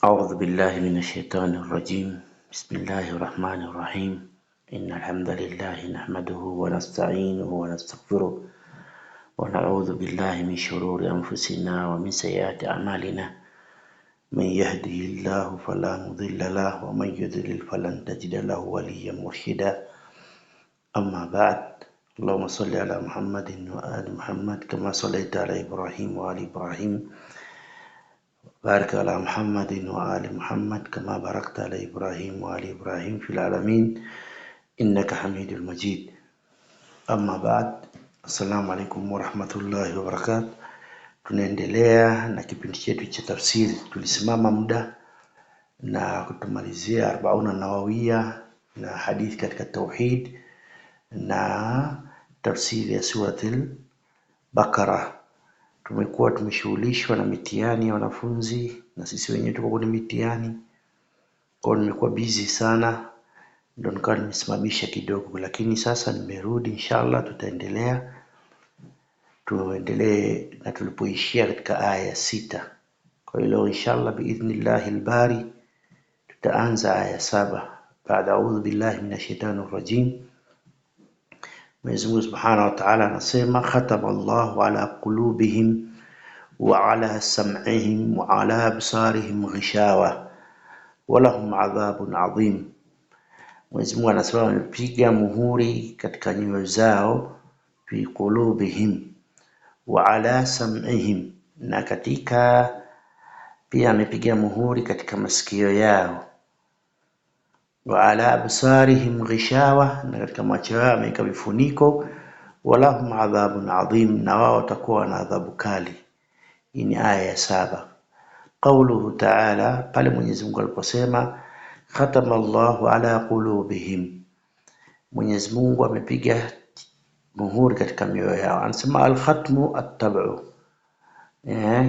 أعوذ بالله من الشيطان الرجيم. بسم الله الرحمن الرحيم. إن الحمد لله نحمده ونستعينه ونستغفره ونعوذ بالله من شرور أنفسنا ومن سيئات أعمالنا. من يهده الله فلا مضل له ومن يضلل فلن تجد له وليا مرشدا. أما بعد، اللهم صل على محمد وآل محمد كما صليت على إبراهيم وآل إبراهيم. بارك على محمد وآل محمد كما باركت على إبراهيم وآل إبراهيم في العالمين إنك حميد المجيد. أما بعد، السلام عليكم ورحمة الله وبركاته. Tunaendelea na kipindi chetu cha tafsiri. Tulisimama muda na kutumalizia 40 nawawia na hadithi katika tauhid na tafsiri ya suratul Baqara. Tumekuwa tumeshughulishwa na mitihani ya wanafunzi na sisi wenyewe tuko kwenye mitihani. Kwa nimekuwa busy sana, ndio nikawa nimesimamisha kidogo, lakini sasa nimerudi. Inshallah tutaendelea. Tuendelee na tulipoishia katika aya ya 6. Kwa hiyo inshallah biidhnillahil bari tutaanza aya 7. Baada a'udhu billahi minash shaitani rajim. Mwenyezi Mungu Subhanahu wa Ta'ala anasema khatamallahu ala qulubihim wa ala sam'ihim wa ala absarihim ghishawa wa lahum adhabun adhim. Mwenyezi Mungu anasema amepiga muhuri katika nyoyo zao, fi qulubihim wa ala sam'ihim, na katika pia amepiga muhuri katika masikio yao, wa ala absarihim ghishawa, na katika macho yao ameweka vifuniko, walahum adhabun adhim, na wao watakuwa na adhabu kali. Hii ni aya ya 7. Qauluhu ta'ala, pale Mwenyezi Mungu aliposema khatama Allahu ala qulubihim, Mwenyezi Mungu amepiga muhuri katika mioyo yao. Anasema al-khatmu at-tab'u.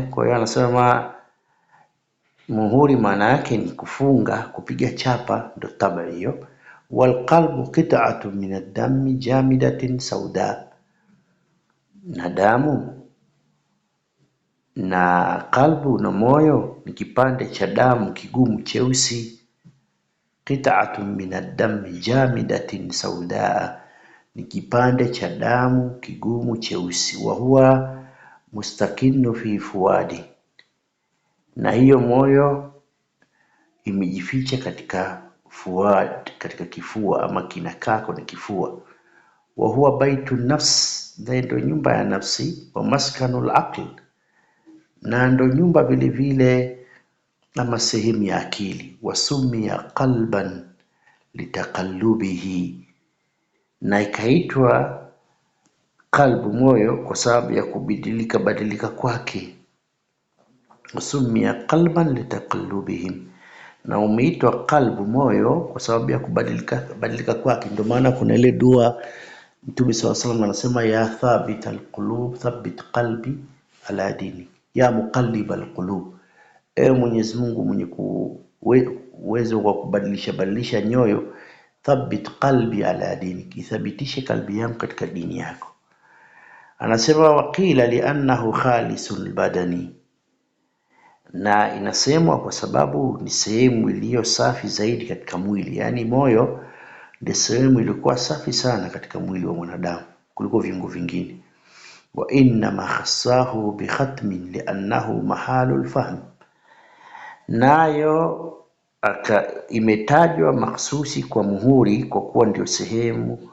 Kwa hiyo anasema muhuri maana yake ni kufunga, kupiga chapa, ndio tab'a hiyo. Wal qalbu qit'atun min ad-dami jamidatin sauda, na damu na qalbu na moyo ni kipande cha damu kigumu cheusi. Qit'atun min ad-dami jamidatin sauda, ni kipande cha damu kigumu cheusi. Wa huwa mustakinnu fi fuadi, na hiyo moyo imejificha katika fuad, katika kifua, ama kinakaa kwenye kifua. Wa huwa baitun nafs, ndio nyumba ya nafsi. Wa maskanul aql, na ndio nyumba vile vile ama sehemu ya akili. Wasumia qalban litaqallubihi, na ikaitwa qalbu, moyo, kwa sababu ya kubadilika kwake. Wasumia qalban litaqallubihim, na umeitwa qalbu, moyo, kwa sababu ya kubadilika kwake. Ndio maana kuna ile dua Mtume sallallahu alayhi wasallam anasema ya thabit alqulub thabbit qalbi ala dini, ya muqallib alqulub, Mwenyezi Mungu mwenye uwezo wa kubadilisha nyoyo, thabbit qalbi ala dini, kithabitishe kalbi yangu katika dini yako. Anasema waqila li'annahu khalisul badani, na inasemwa kwa sababu ni sehemu iliyo safi zaidi katika mwili. Yani moyo ndio sehemu iliyokuwa safi sana katika mwili wa mwanadamu kuliko viungo vingine. Wa inna ma khassahu bi khatmin li'annahu mahalul fahm, nayo imetajwa mahsusi kwa muhuri kwa kuwa ndio sehemu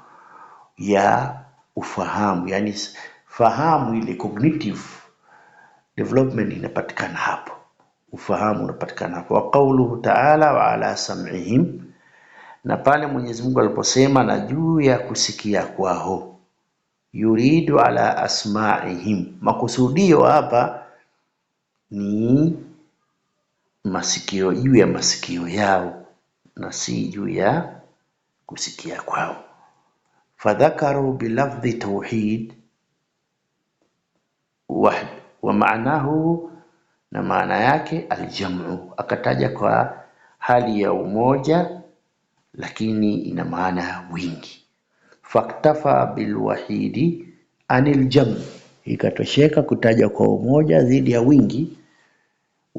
ya ufahamu, yani fahamu ile cognitive development inapatikana hapo, ufahamu unapatikana hapo. Wa qawluhu ta'ala wa ala sam'ihim, na pale Mwenyezi Mungu aliposema na juu ya kusikia kwao, yuridu ala asma'ihim, makusudio hapa ni masikio, juu ya masikio yao na si juu ya kusikia kwao. Fadhakaru bilafdhi tauhid wa maanahu, na maana yake aljamu, akataja kwa hali ya umoja lakini ina maana wingi. Faktafa bilwahidi anil jam, ikatosheka kutaja kwa umoja dhidi ya wingi.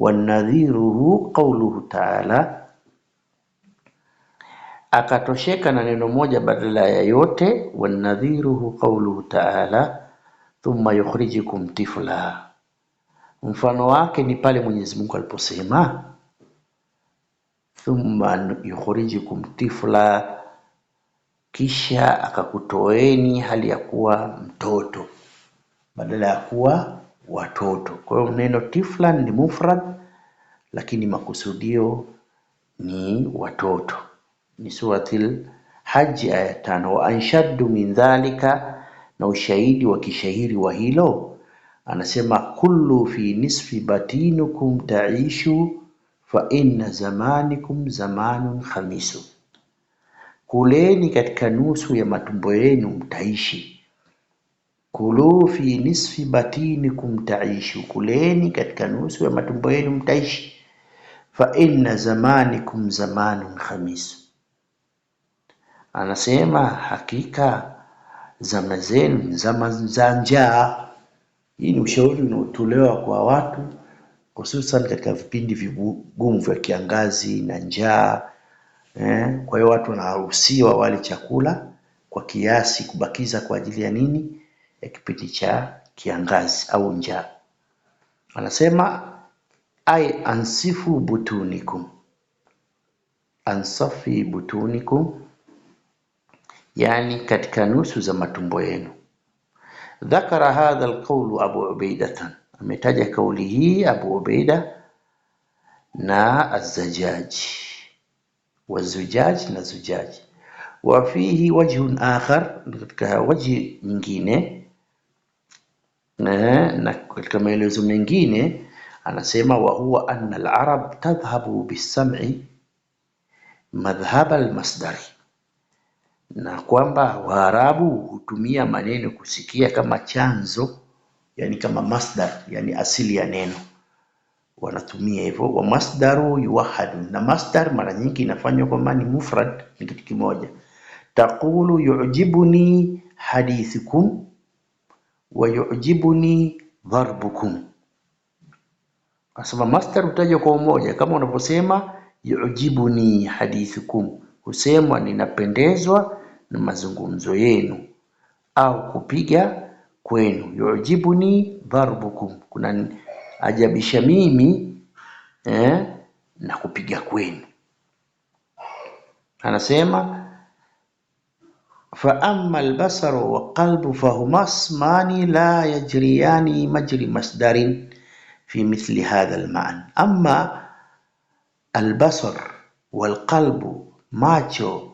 wanadhiruhu qawluhu ta'ala, akatosheka na neno moja badala ya yote. Wanadhiruhu qawluhu ta'ala thumma yukhrijukum tifla, mfano wake ni pale Mwenyezi Mungu aliposema thumma yukhrijukum tifla, kisha akakutoeni hali ya kuwa mtoto badala ya kuwa watoto. Kwa hiyo neno tiflan ni mufrad, lakini makusudio ni watoto. Ni suratul Hajj aya 5. Wa anshaddu min dhalika, na ushahidi wa kishahiri wa hilo anasema kullu fi nisfi batinukum taishu fa inna zamanikum zamanun khamisu, kuleni katika nusu ya matumbo yenu mtaishi. Kulu fi nisfi batinikum taishu, kuleni katika nusu ya matumbo yenu mtaishi. Fa inna zamanikum zamanun khamisu, anasema hakika zama zenu zama za njaa. Hii ni ushauri unaotolewa kwa watu hususan katika vipindi vigumu vya kiangazi na njaa. Kwa hiyo watu wanaruhusiwa wale chakula kwa kiasi, kubakiza kwa ajili ya nini? Ya kipindi cha kiangazi au njaa. Anasema ay ansifu butunikum, ansafi butunikum, yani katika nusu za matumbo yenu. Dhakara hadha alqawlu Abu Ubaida, ametaja kauli hii Abu Ubaida na Az-Zajjaj, wazujaj na zujaj. Wa fihi wajhun akhar, katika wajhi nyingine na katika maelezo mengine anasema wa huwa anna al-arab tadhhabu bis-sam'i madhhab al-masdari, na kwamba Waarabu hutumia maneno kusikia kama chanzo, yani kama masdar, yani asili ya neno wanatumia hivyo. Wa masdaru yuwahadu, na masdar mara nyingi inafanywa kwa maana mufrad, ni kitu kimoja. Taqulu yu'jibuni hadithukum wa yu'jibuni dharbukum, asema masdar utaja kwa umoja kama unaposema yu'jibuni hadithukum, husema ninapendezwa na mazungumzo yenu au kupiga kwenu. Yu'jibuni dharbukum, kuna ajabisha mimi na kupiga kwenu. Anasema fa amma al-basaru wa qalbu fahuma ismani la yajriyani majri masdarin fi mithli hadha al-ma'na. Amma al-basar wal qalbu, macho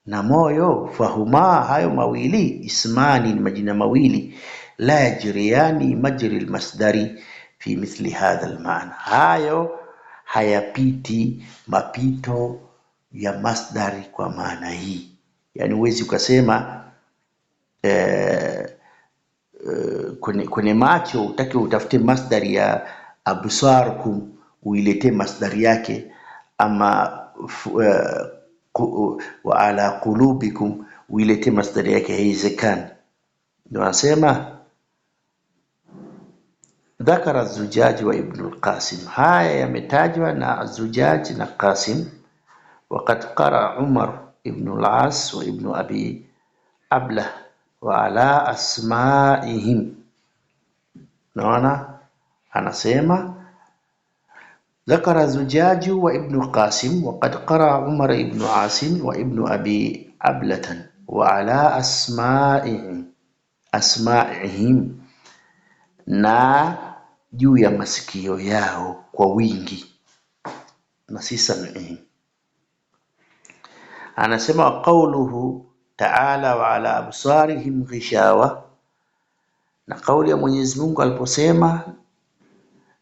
na moyo, fahuma, hayo mawili, ismani, ni majina mawili, la yajriyani majri al-masdari fi mithli hadha al-ma'na, hayo hayapiti mapito ya masdari kwa maana hii. Yani huwezi ukasema kwenye macho utake utafute masdari ya absarukum uilete masdari yake, ama wa ala qulubikum uilete masdari yake, haiwezekani. Ndio anasema dhakara Az-Zujaj wa Ibn al-Qasim, haya yametajwa na Az-Zujaj na Qasim. Waqad qara Umar ibn al-As wa ibn Abi Ablah wa ala asma'ihim. Naona anasema ذكر الزجاج وابن القاسم وقد قرأ عمر ابن عاصم وابن أبي أبلة وعلى أسمائهم, na juu ya masikio yao kwa wingi, na si sam'ihim. Anasema qawluhu ta'ala wa ala absarihim ghishawa, na kauli ya Mwenyezi Mungu aliposema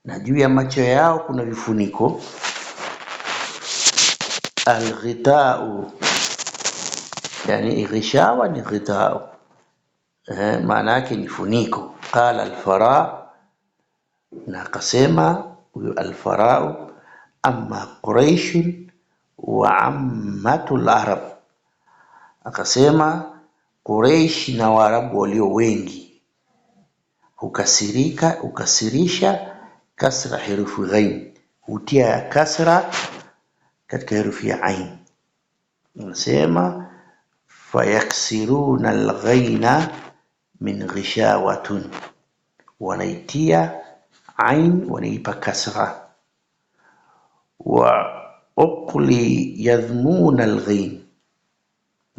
na juu ya macho yao kuna vifuniko. Al-ghita'u, yani ghishawa ni ghita'u, maana yake ni funiko. Qala al-Fara, na akasema huyo al-Fara'u, amma Quraish wa ammatul Arab, akasema Quraish na Waarabu walio wengi, hukasirisha kasra herufi ghain, hutia kasra katika herufi ya ain. Unasema fayaksiruna alghaina min ghishawatun, wanaitia ain wanaipa kasra. Wa uqli yadhmuna alghain,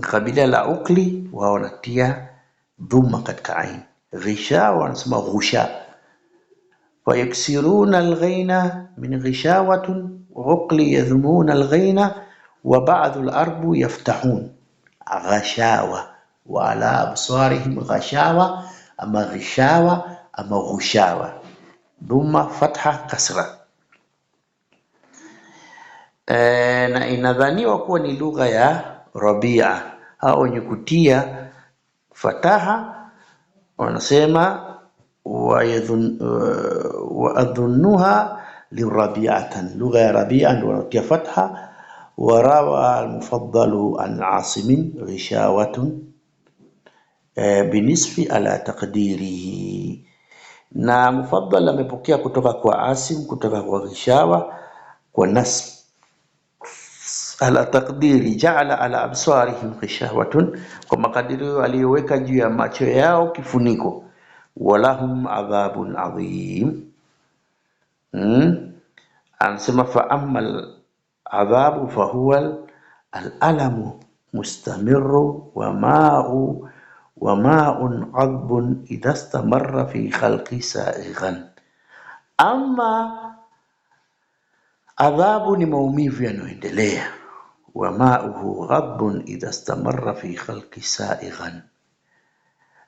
kabila la uqli wao wanatia dhamma katika ain. Ghishawa wanasema ghusha. Fayaksiruna alghaina min ghishawatun wa uqli yadhmuna alghaina wa ba'dhu al-arbu yaftahun ghashawa wa ala absarihim ghashawa ama ghishawa ama ghushawa, dhamma fatha kasra. Na inadhaniwa kuwa ni lugha ya Rabia. Hao wenye kutia fataha wanasema wa adhunnuha lirabi'atan, lugha ya Rabia ndio wanatia fatha. Warawa al-Mufaddal an Asim ghishawatun binisfi ala taqdirihi, na Mufaddal amepokea kutoka kwa Asim kutoka kwa Ghishawa kwa nasb ala taqdiri ja'ala ala absarihim ghishawatun, kwa makadirio aliyoweka juu ya macho yao kifuniko. Walahum adhabun adhim. Anasema fa amma adhabu fahuwa al-alamu mustamirru wa ma'un adbun idha istamarra fi khalqi sa'ighan. Ama adhabu ni maumivu yanayoendelea. Wa ma'uhu ghadbun idha istamarra fi khalqi sa'ighan,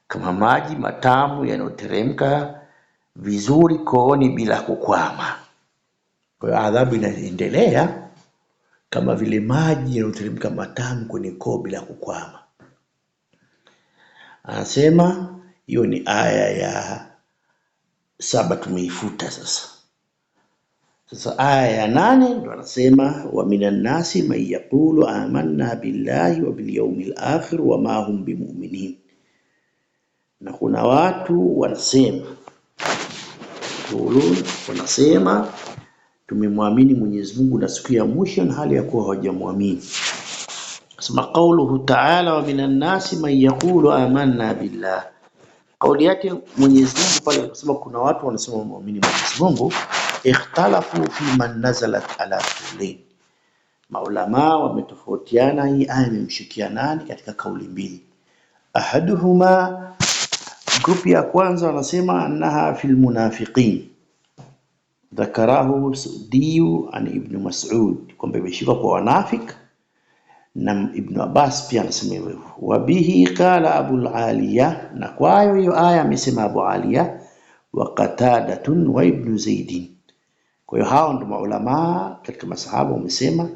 kama maji matamu yanayoteremka vizuri kooni bila kukwama. Kwa hiyo adhabu inaendelea kama vile maji yanayoteremka matamu kwenye koo bila kukwama. Anasema hiyo ni aya ya 7 tumeifuta sasa. Sasa aya ya 8 ndio anasema wa minan nasi man yaqulu amanna billahi wa bil yawmil akhir wa ma hum bimu'minin. Na kuna watu wanasema tumemwamini Mwenyezi Mungu na siku ya mwisho na hali ya kuwa hawajamwamini. Sema qauluhu ta'ala wa minan nasi man yaqulu amanna billah. Kauli yake Mwenyezi Mungu pale anasema kuna watu wanasema muamini Mwenyezi Mungu, ikhtalafu fi man nazalat ala qawlain. Maulama wametofautiana hii aya imemshikia nani katika kauli mbili. Ahaduhuma, grupu ya kwanza wanasema annaha fil munafiqin, dhakarahu Sudiyu an Ibn Mas'ud, kwamba imeshika kwa wanafik, na Ibn Abbas pia anasema hivyo. Wabihi qala Abu Aliya, na kwayo hiyo aya amesema Abu Aliya wa Qatadatun wa Ibn Zaid. Kwa hiyo hao ndio maulama katika masahaba wamesema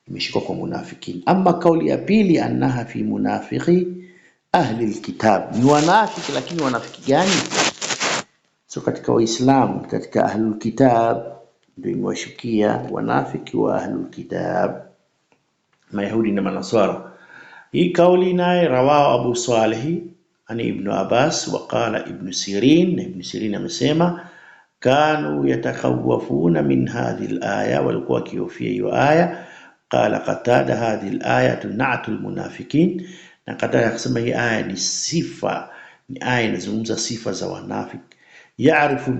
imeshika kwa munafikin. Ama kauli ya pili annaha fi munafiqi ahli alkitab, ni wanafiki, lakini wanafiki gani? So katika Waislamu, katika ahli alkitab ndio imewashukia wanafiki wa ahli alkitab, Mayahudi na Manaswara. Hii kauli naye rawahu Abu Salih ani Ibn Abbas wa qala Ibn Sirin, na Ibn Sirin amesema kanu yatakhawafuna min hadhihi al-aya, walikuwa kiofia hiyo aya. Qala Qatada hadhihi al-aya na'tul munafikin, na Qatada akasema hii aya ni sifa, ni aya inazungumza sifa za wanafiki. Ya'rifu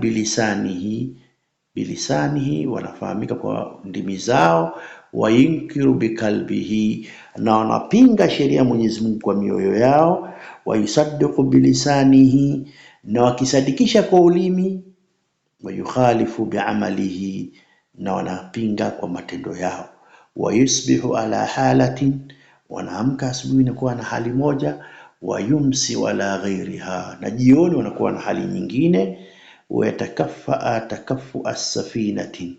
bilisanihi, wanafahamika kwa ndimi zao, wa yunkiru bikalbihi, na wanapinga sheria ya Mwenyezi Mungu kwa mioyo yao, wa yusaddiqu bilisanihi, na wakisadikisha kwa ulimi, wa yukhalifu biamalihi, na wanapinga kwa matendo yao. Wa yusbihu ala halatin, wanaamka asubuhi na kuwa na hali moja, wa yumsi wala ghairiha, na jioni wanakuwa na hali nyingine. Wa yatakaffa takaffu as-safinatin,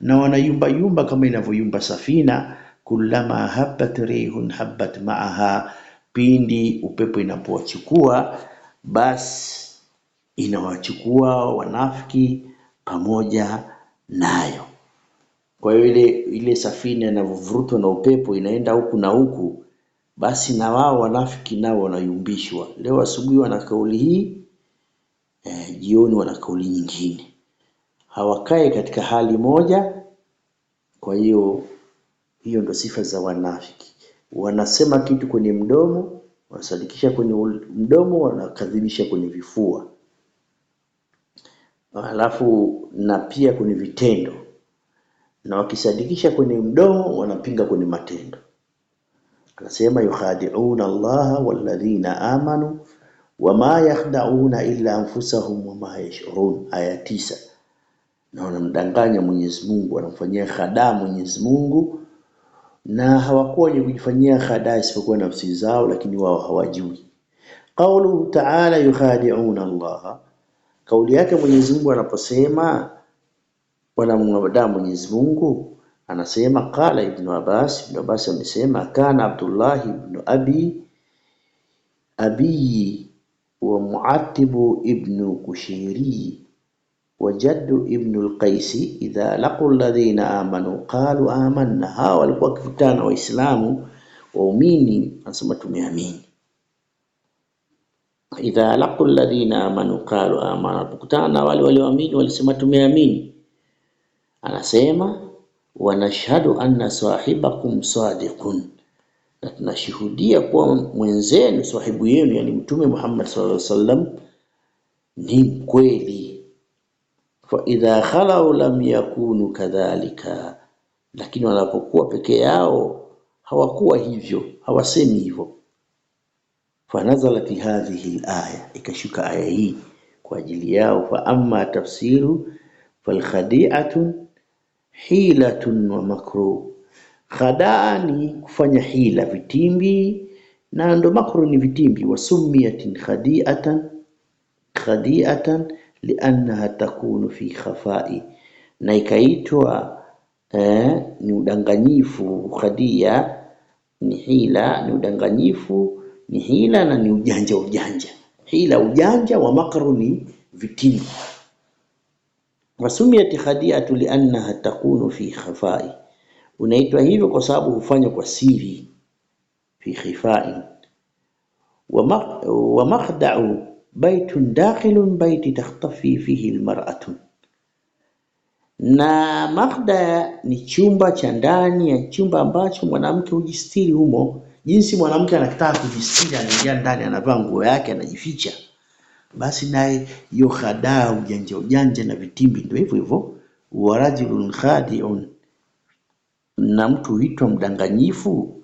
na wanayumba kama inavyoyumba safina. Kullama habbat rihun habbat ma'aha, pindi upepo inapowachukua basi inawachukua wanafiki pamoja nayo. Kwa hiyo ile safina inavurutwa na upepo inaenda huku na huku, basi na wao wanafiki nao wanayumbishwa. Leo asubuhi wana kauli hii, jioni wana kauli nyingine. Hawakai katika hali moja, Kwa hiyo ndo sifa za wanafiki. Wanasema kitu kwenye mdomo, wanasadikisha kwenye mdomo, wanakadhibisha kwenye vifua. Alafu na pia kwenye vitendo. Na wakisadikisha kwenye mdomo, wanapinga kwenye matendo. Anasema yukhadi'una Allah walladhina amanu wama yakhda'una illa anfusahum wama yash'urun, aya 9. Na wanamdanganya Mwenyezi Mungu, wanamfanyia khadaa Mwenyezi Mungu, na hawakuwa wenye kujifanyia khadaa isipokuwa nafsi zao, lakini wao hawajui. Qauluhu ta'ala yukhadi'una Allah, kauli yake Mwenyezi Mungu anaposema wanamwabudu Mwenyezi Mungu, anasema qala Ibn Abbas amesema kana Abdullah ibn Abi wa Mu'attib ibn Kushairi wa Jadd ibn al-Qais idha laqul ladhina amanu qalu amanna. Hawa walikuwa wakikutana Waislamu waumini, anasema tumeamini. Idha laqul ladhina amanu qalu amanna, wakikutana wale walioamini walisema tumeamini. Anasema wa nashhadu anna sahibakum sadiqun, na tunashuhudia kuwa mwenzenu, sahibu yenu, yani Mtume Muhammad sallallahu alaihi wasallam, ni mkweli. Fa idha khalau lam yakunu kadhalika, lakini wanapokuwa peke yao hawakuwa hivyo, hawasemi hivyo. Fa nazalat hadhihi al-aya, ikashuka aya hii kwa ajili yao. Fa amma tafsiru fal khadi'atu hilatun wa makruh. Khadaa ni kufanya hila, vitimbi, na ndo makruh ni vitimbi. Wasumiyatin khadi'atan liannaha takunu fi khafa'i, na ikaitwa ni udanganyifu. Khadia ni hila, ni udanganyifu, ni hila na ni ujanja. Hila ujanja, wa makruh ni vitimbi. Wasumiyati khadi'atu liannaha takunu fi khafa'i, unaitwa hivyo kwa sababu hufanywa kwa siri, fi khifa'i. Wa makhda'u baitun dakhilun baiti takhtafi fihi almar'atu, na makhda ni chumba cha ndani ya chumba ambacho mwanamke hujistiri humo. Jinsi mwanamke anataka kujistiri, anaingia ndani, anavaa nguo yake, anajificha, basi naye hiyo khadaa, ujanja na vitimbi ndio hivyo. Wa rajulun khadi'un, na mtu huitwa mdanganyifu.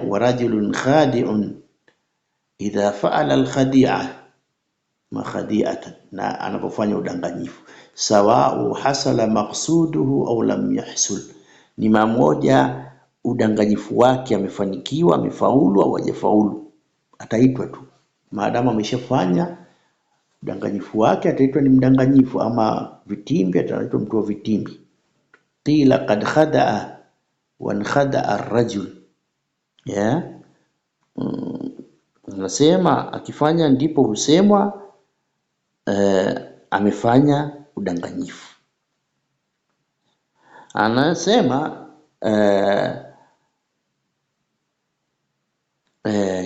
Wa rajulun khadi'un idha fa'ala al-khadi'a ma khadi'atan, na anapofanya udanganyifu, sawa'u hasala maqsuduhu au lam yahsul, ni mamoja udanganyifu wake amefanikiwa, amefaulu au hajafaulu, ataitwa tu. Maadamu ameshafanya udanganyifu wake, ataitwa ni mdanganyifu. Ama vitimbi, ataitwa mtu wa vitimbi. Qila qad khada'a wa khada'a ar-rajul, nasema akifanya ndipo husemwa amefanya udanganyifu. Anasema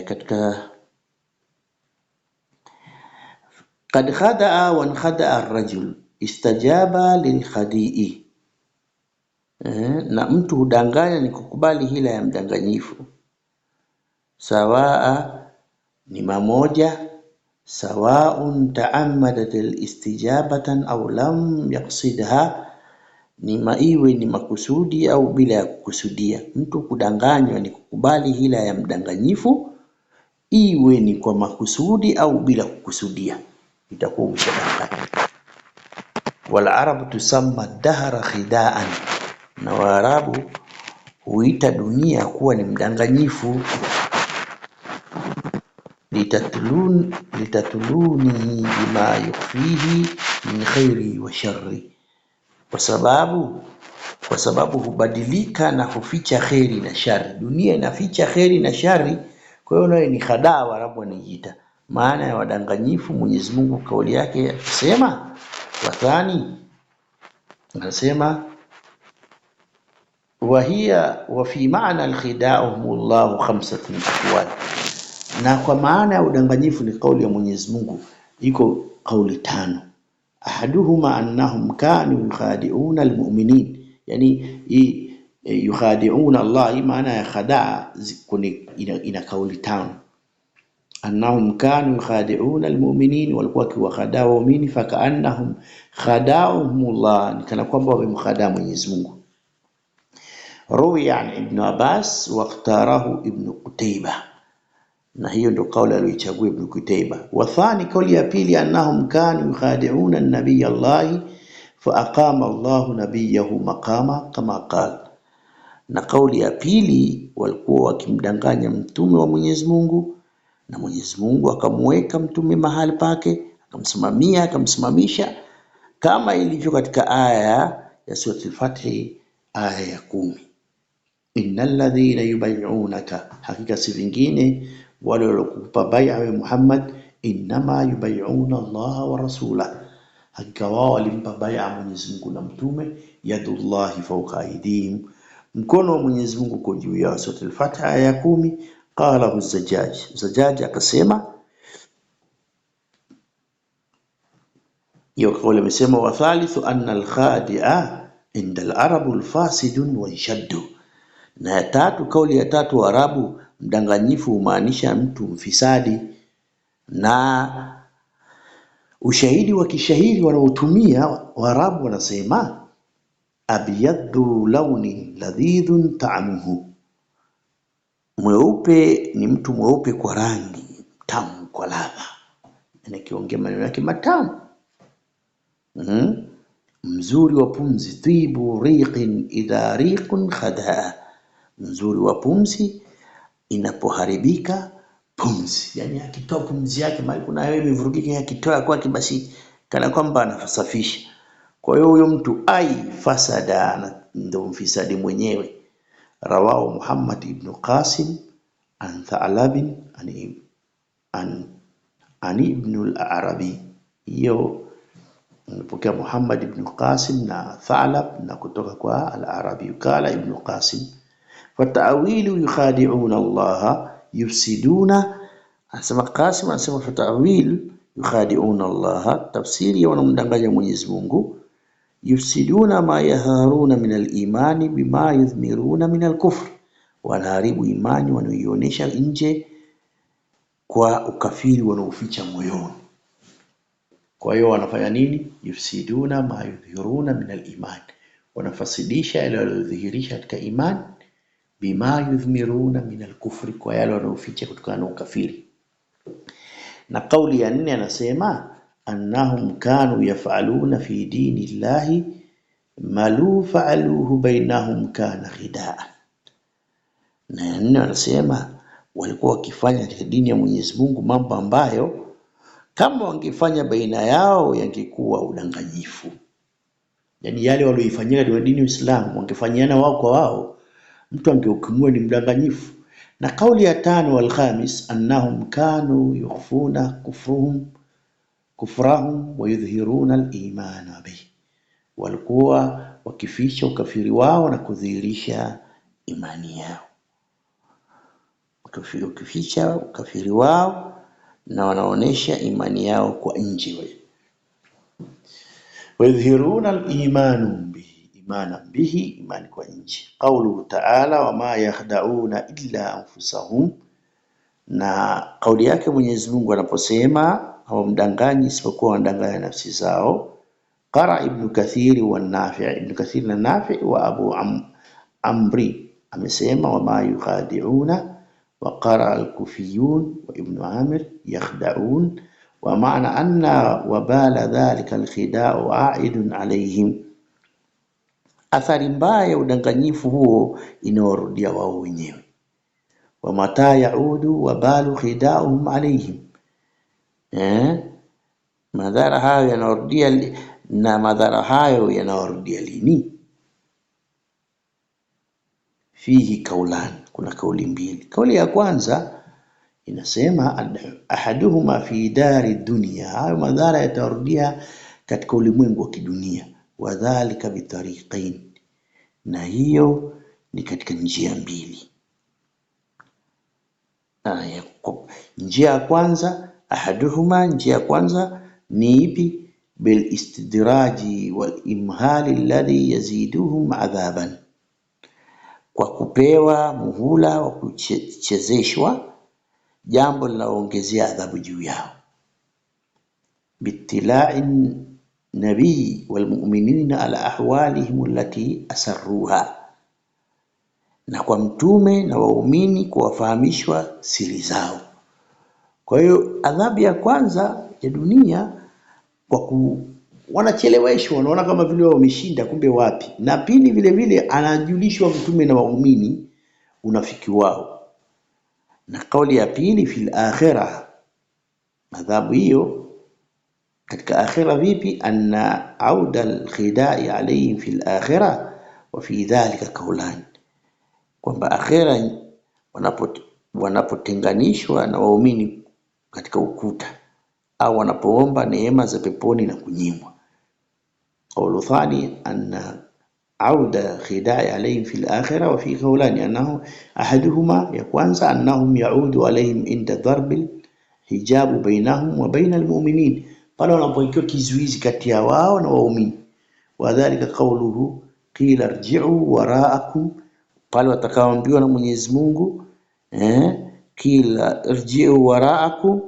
katika qad khada'a wa khada'a ar-rajul istajaba lil khadi'i, na mtu hudanganya ni kukubali hila ya mdanganyifu. Sawaa ni mamoja, sawa'un ta'ammadat al-istijabatan aw lam yaqsidha, ni iwe ni makusudi au bila ya kukusudia. Mtu kudanganywa ni kukubali hila ya mdanganyifu, iwe ni kwa makusudi au bila kukusudia, itakuwa umeshadanganya. Wal arabu tusamma dahra khida'an, na Waarabu huita dunia kuwa ni mdanganyifu. Litatuluni bima yukhfihi min khairi wa sharri, kwa sababu hubadilika na huficha kheri na shari. Dunia inaficha kheri na shari, kwa hiyo nayo ni khadaa, Waarabu wanajiita. Maana ya wadanganyifu, Mwenyezi Mungu kauli yake akisema, wathani anasema wa fi maana al-khida'u Allahu khamsatun aqwal, na kwa maana ya udanganyifu ni kauli ya Mwenyezi Mungu iko kauli 5. Ahaduhuma annahum kanu yukhadi'una al-mu'minin, Yani yukhadi'una Allah, maana ya khadaa ina kauli tano. Annahum kanu yukhadi'una almu'minin, walikuwa kiwakhadaa waumini, fakaannahum khada'uhumullah, ni kana kwamba wamemkhadaa Mwenyezi Mungu. Ruwiya an Ibn Abbas wakhtarahu Ibn Qutayba, na hiyo ndio kauli aliyochagua Ibn Qutayba. Wa thani, kauli ya pili, annahum kanu yukhadi'una an-nabiy Allah fa aqama Allah nabiyahu maqama kama qala, na kauli ya pili, walikuwa wakimdanganya mtume wa Mwenyezi Mungu na Mwenyezi Mungu akamweka mtume mahali pake, akamsimamia, akamsimamisha, kama ilivyo katika aya ya sura al-Fath aya ya 10. Innal ladhina yubay'unaka, hakika si vingine wale waliokupa bai'a wa Muhammad, innama yubay'una Allah wa rasulahu, hakika wao walimpa bai'a Mwenyezi Mungu na mtume, yadullahi fawqa aydihim, mkono wa Mwenyezi Mungu uko juu ya. Sura al-Fath aya ya 10. Qala Zajjaj akasema, hiyo kauli amesema, wa thalithu anna al-khadi'a inda al-arabu al-fasidun wa shaddu, na ya tatu, kauli ya tatu, Waarabu mdanganyifu humaanisha mtu mfisadi, na ushahidi wa kishahiri wanaotumia Waarabu wanasema abyaddu launi ladhidhun ta'amuhu, mweupe ni mtu mweupe kwa rangi, tamu kwa ladha, anakiongea maneno yake matamu. Mzuri wa pumzi, tibu riqin idha riqun khadaa, mzuri wa pumzi inapoharibika pumzi, yani akitoa pumzi yake mali kuna wewe imevurugika, akitoa kwake basi kana kwamba anasafisha. Kwa hiyo huyo mtu fasada, ndio mfisadi mwenyewe. Rawahu Muhammad ibn Qasim an Tha'lab an ibn al-Arabi, hiyo mpokea Muhammad ibn Qasim na Tha'lab na kutoka kwa al-Arabi. Kala ibn Qasim, fata'awilu yukhadi'una Allah yufsiduna, asema Qasim, asema fata'awil yukhadi'una Allah, tafsiri wanamdanganya Mwenyezi Mungu, yufsiduna ma yaharuna min al-imani bima yudhmiruna min al-kufr, wanaharibu imani wanaoionyesha nje kwa ukafiri wanaoficha moyoni. Kwa hiyo wanafanya nini? Yufsiduna ma yudhhiruna min al-iman, wanafasidisha yale waliodhihirisha katika imani, bima yudhmiruna min al-kufri, kwa yale wanaoficha kutokana na ukafiri. Na kauli ya 4 anasema annahum kanu yaf'aluna fi dini llahi malu fa'aluhu bainahum kana khidaa, na ya 4 anasema walikuwa wakifanya katika dini ya Mwenyezi Mungu mambo ambayo kama wangefanya baina yao yangekuwa udanganyifu. Yani yale walioifanyia katika dini ya Uislamu wangefanyiana wao kwa wao, mtu angehukumiwa ni mdanganyifu. Na kauli ya 5 wal khamis, annahum kanu yukhfuna kufrahum wa yudhhiruna al-iman bihi, walikuwa wakificha ukafiri wao na kudhihirisha imani yao. Wakificha ukafiri wao na wanaonesha imani yao kwa nje. Wa yudhhiruna al-iman bihi, imani kwa nje. Qawluhu ta'ala, wama yakhda'una illa anfusahum, na kauli yake Mwenyezi Mungu anaposema hawamdanganyi isipokuwa wanadanganya nafsi zao. Qara Ibn Kathir wa Nafi', Ibn Kathir na Nafi' wa Abu Amri amesema wama yukhadi'una, wa qara al-Kufiyun wa Ibn Amir yakhda'un, wa ma'na anna wabala dhalika al-khida'u a'idun alayhim, athari mbaya udanganyifu huo inawarudia wao wenyewe. Wa mata yaudu wabalu khida'uhum alayhim, madhara hayo yanawarudia, na madhara hayo yanawarudia lini? Fihi kaulan, kuna kauli mbili. Kauli ya kwanza inasema ahaduhuma fi dari dunya, hayo madhara yatawarudia katika ulimwengu wa kidunia, wadhalika bitariqain, na hiyo ni katika njia mbili. Njia ya kwanza, ahaduhuma, njia ya kwanza ni ipi? bilistidraji walimhali alladhi yaziduhum adhaban, kwa kupewa muhula wa kuchezeshwa, jambo linaloongezea adhabu juu yao. Bitilai nabii walmu'minina ala ahwalihim allati asarruha, na kwa mtume na waumini kuwafahamishwa siri zao. Kwa hiyo adhabu ya kwanza ya dunia wanacheleweshwa, wanaona kama vile wameshinda, kumbe wapi. Na pili vile vile anajulishwa mtume na waumini unafiki wao. Na kauli ya pili, fil akhirah, adhabu hiyo katika akhira vipi? Anna auda alkhidai alayhim fil akhirah wa fi dhalika kaulan, kwamba akhira wanapotenganishwa na waumini katika ukuta au wanapoomba neema za peponi na kunyimwa. Qaulu thani anna auda khidai alayhim fil akhirah wa fi qawlani annahu ahaduhuma, ya kwanza annahum yaudu alayhim inda darbil hijabu bainahum wa bainal mu'minin, pale wanapoikiwa kizuizi kati ya wao na waumini. Wadhalika qawluhu qila irji'u wara'akum, pale watakaoambiwa na Mwenyezi Mungu qila irji'u wara'akum,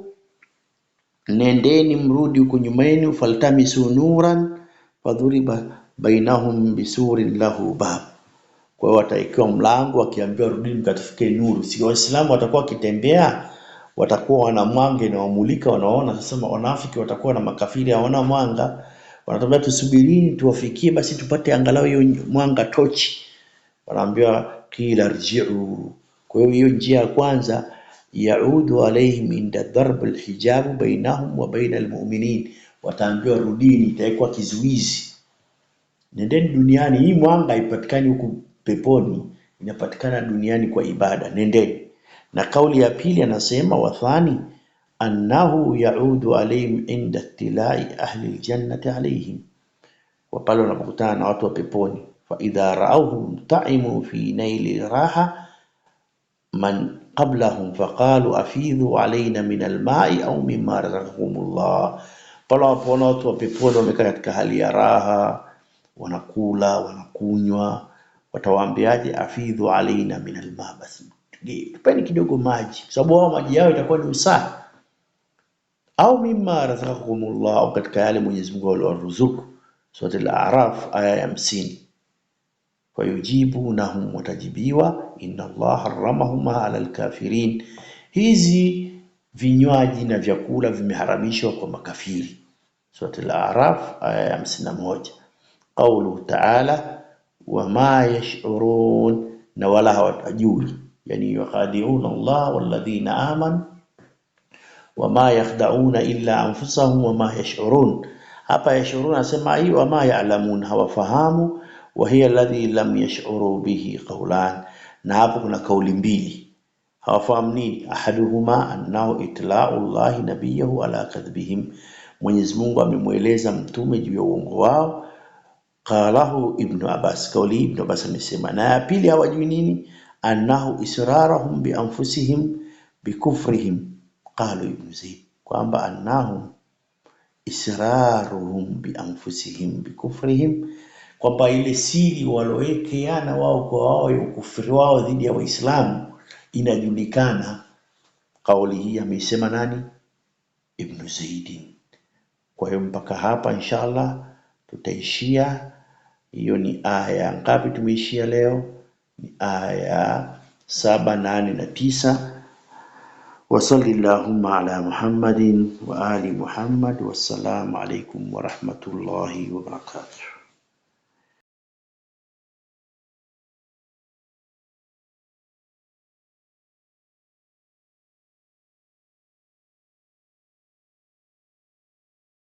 nendeni mrudi huko nyuma yenu, faltamisu nuran fadhuriba bainahum bisurin lahu bab, kwa hiyo wataikiwa mlango wakiambiwa rudini mkatafike nuru. Si Waislamu watakuwa wakitembea, watakuwa wana mwanga na wamulika, wanaona. Sasa wanafiki watakuwa na makafiri hawana mwanga, wanatambia tusubirini tuwafikie basi tupate angalau hiyo mwanga tochi. Wanaambiwa kila rji'u. Kwa hiyo njia ya kwanza, yaudu alayhim inda darb alhijab bainahum wa baina almu'minin, wataambiwa rudini, itaikuwa kizuizi. Nendeni duniani, hii mwanga haipatikani huku peponi, inapatikana duniani kwa ibada, nendeni. Na kauli ya pili anasema wathani annahu yaudu alayhim inda tilai ahli aljannati alayhim, wa pale wanapokutana na watu wa peponi, fa idha ra'awhum ta'imu fi naili raha man qablahum faqalu afidhu alayna min alma'i au mimma razaqakumullah, pale wanapoona watu wa peponi wamekaa katika hali ya raha, wanakula wanakunywa, watawaambiaje? Afidhu alayna min alma', basi tupeni kidogo maji, sababu hao maji yao itakuwa ni usafi, au mimma razaqakumullah, au katika yale Mwenyezi Mungu aliyoruzuku. Sura al-A'raf aya ya 50. Fayujibunahum, watajibiwa, inna Allah haramahuma ala alkafirin, hizi vinywaji na vyakula vimeharamishwa kwa makafiri. Sura al-A'raf aya ya 51. Qawlu ta'ala wama yash'urun, na wala hawatajui, yani yukhadi'una Allah walladhina amanu wama yakhda'una illa anfusahum wama yash'urun. Hapa yash'urun asema hiyo wama ya'lamun, hawafahamu, wa hiya alladhi lam yash'uru bihi qawlan, na hapo kuna kauli mbili. Hawafahamu nini? Ahaduhuma annahu itla'u Allah nabiyahu ala kadhibihim, Mwenyezi Mungu amemueleza mtume juu ya uongo wao. Qalahu Ibn Abbas, kauli Ibn Abbas amesema. Na ya pili hawajui nini? Annahu israrahum bi anfusihim bikufrihim, qalu Ibn Zayd, kwamba annahum israruhum bi anfusihim bikufrihim, kwamba ile siri walowekeana wao kwa wao ya ukufri wao dhidi ya Waislamu inajulikana. Kauli hii ameisema nani? Ibn Zayd. Kwa hiyo mpaka hapa inshallah tutaishia. Hiyo ni aya ngapi tumeishia leo? Ni aya 7, 8 na 9. Wa sallallahu ala Muhammadin wa ali Muhammad, wassalamu alaykum wa rahmatullahi wa barakatuh.